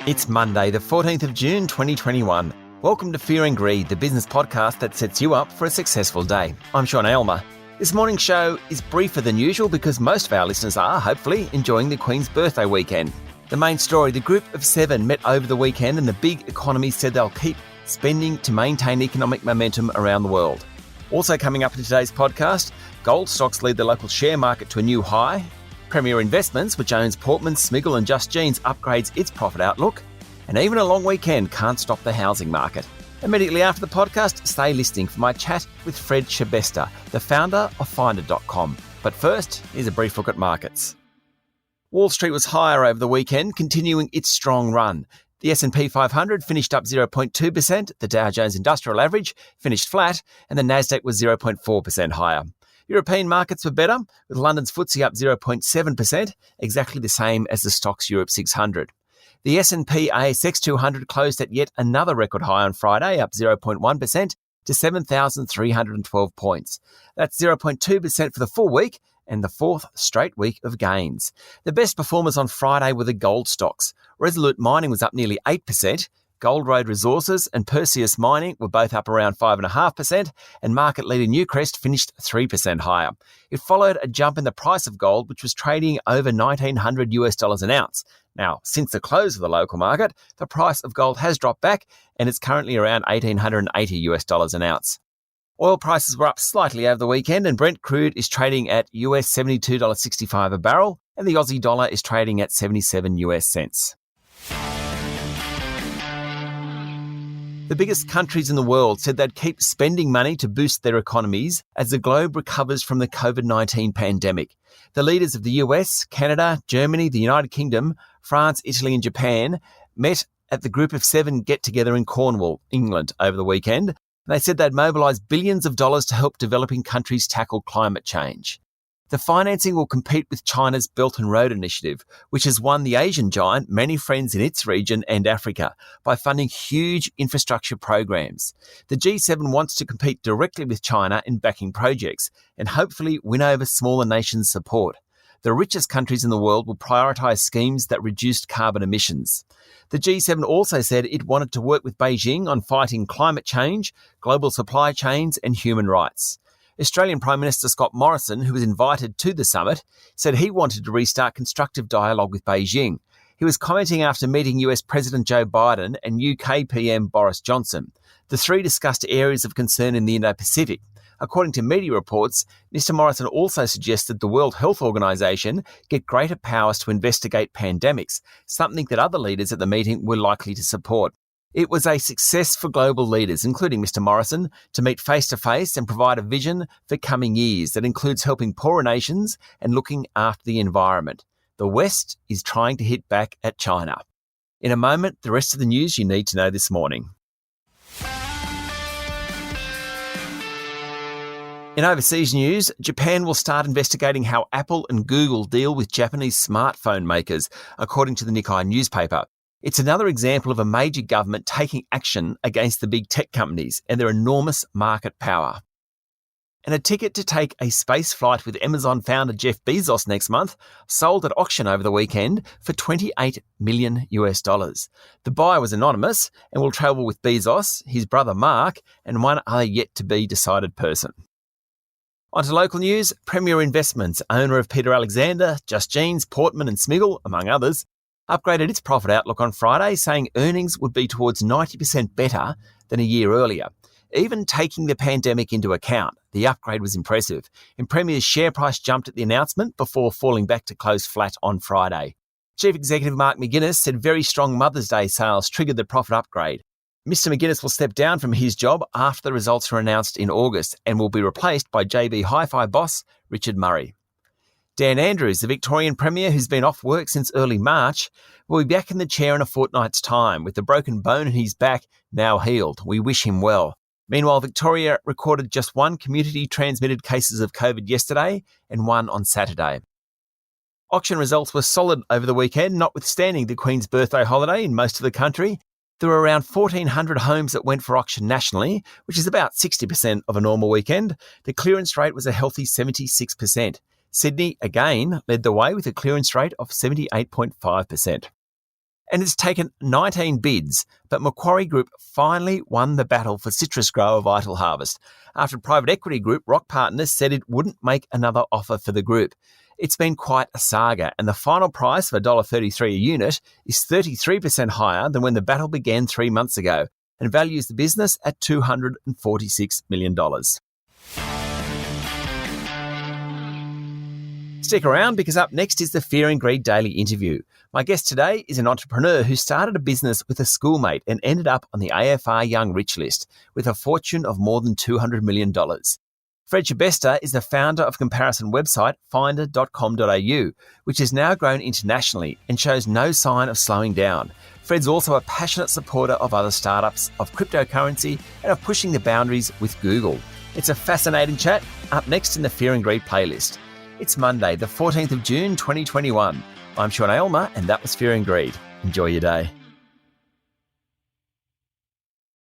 It's Monday, the 14th of June, 2021. Welcome to Fear and Greed, the business podcast that sets you up for a successful day. I'm Sean Aylmer. This morning's show is briefer than usual because most of our listeners are, hopefully, enjoying the Queen's birthday weekend. The main story, the group of seven met over the weekend and the big economies said they'll keep spending to maintain economic momentum around the world. Also coming up in today's podcast, gold stocks lead the local share market to a new high. Premier Investments, which owns Portmans, Smiggle and Just Jeans, upgrades its profit outlook. And even a long weekend can't stop the housing market. Immediately after the podcast, stay listening for my chat with Fred Chebesta, the founder of Finder.com. But first, here's a brief look at markets. Wall Street was higher over the weekend, continuing its strong run. The S&P 500 finished up 0.2%, the Dow Jones Industrial Average finished flat, and the Nasdaq was 0.4% higher. European markets were better, with London's FTSE up 0.7%, exactly the same as the Stoxx Europe 600. The S&P ASX 200 closed at yet another record high on Friday, up 0.1% to 7,312 points. That's 0.2% for the full week and the fourth straight week of gains. The best performers on Friday were the gold stocks. Resolute Mining was up nearly 8%. Gold Road Resources and Perseus Mining were both up around 5.5%, and market leader Newcrest finished 3% higher. It followed a jump in the price of gold, which was trading over $1,900 an ounce. Now, since the close of the local market, the price of gold has dropped back, and it's currently around $1,880 an ounce. Oil prices were up slightly over the weekend, and Brent crude is trading at US $72.65 a barrel, and the Aussie dollar is trading at 77 US cents. The biggest countries in the world said they'd keep spending money to boost their economies as the globe recovers from the COVID-19 pandemic. The leaders of the US, Canada, Germany, the United Kingdom, France, Italy and Japan met at the Group of Seven get-together in Cornwall, England, over the weekend. They said they'd mobilise billions of dollars to help developing countries tackle climate change. The financing will compete with China's Belt and Road Initiative, which has won the Asian giant many friends in its region and Africa by funding huge infrastructure programs. The G7 wants to compete directly with China in backing projects and hopefully win over smaller nations' support. The richest countries in the world will prioritise schemes that reduced carbon emissions. The G7 also said it wanted to work with Beijing on fighting climate change, global supply chains and human rights. Australian Prime Minister Scott Morrison, who was invited to the summit, said he wanted to restart constructive dialogue with Beijing. He was commenting after meeting US President Joe Biden and UK PM Boris Johnson. The three discussed areas of concern in the Indo-Pacific. According to media reports, Mr Morrison also suggested the World Health Organization get greater powers to investigate pandemics, something that other leaders at the meeting were likely to support. It was a success for global leaders, including Mr Morrison, to meet face-to-face and provide a vision for coming years that includes helping poorer nations and looking after the environment. The West is trying to hit back at China. In a moment, the rest of the news you need to know this morning. In overseas news, Japan will start investigating how Apple and Google deal with Japanese smartphone makers, according to the Nikkei newspaper. It's another example of a major government taking action against the big tech companies and their enormous market power. And a ticket to take a space flight with Amazon founder Jeff Bezos next month sold at auction over the weekend for $28 million. The buyer was anonymous and will travel with Bezos, his brother Mark, and one other yet-to-be-decided person. On to local news, Premier Investments, owner of Peter Alexander, Just Jeans, Portman and Smiggle, among others, upgraded its profit outlook on Friday, saying earnings would be towards 90% better than a year earlier. Even taking the pandemic into account, the upgrade was impressive, and Premier's share price jumped at the announcement before falling back to close flat on Friday. Chief Executive Mark McGuinness said very strong Mother's Day sales triggered the profit upgrade. Mr McGuinness will step down from his job after the results were announced in August and will be replaced by JB Hi-Fi boss Richard Murray. Dan Andrews, the Victorian Premier who's been off work since early March, will be back in the chair in a fortnight's time with the broken bone in his back now healed. We wish him well. Meanwhile, Victoria recorded just one community-transmitted cases of COVID yesterday and one on Saturday. Auction results were solid over the weekend, notwithstanding the Queen's birthday holiday in most of the country. There were around 1,400 homes that went for auction nationally, which is about 60% of a normal weekend. The clearance rate was a healthy 76%. Sydney, again, led the way with a clearance rate of 78.5%. and it's taken 19 bids, but Macquarie Group finally won the battle for citrus grower Vital Harvest after private equity group Rock Partners said it wouldn't make another offer for the group. It's been quite a saga, and the final price of $1.33 a unit is 33% higher than when the battle began 3 months ago and values the business at $246 million. Stick around because up next is the Fear and Greed Daily interview. My guest today is an entrepreneur who started a business with a schoolmate and ended up on the AFR Young Rich list with a fortune of more than $200 million. Fred Chibesta is the founder of comparison website finder.com.au, which has now grown internationally and shows no sign of slowing down. Fred's also a passionate supporter of other startups, of cryptocurrency, and of pushing the boundaries with Google. It's a fascinating chat, up next in the Fear and Greed playlist. It's Monday, the 14th of June, 2021. I'm Sean Aylmer, and that was Fear and Greed. Enjoy your day.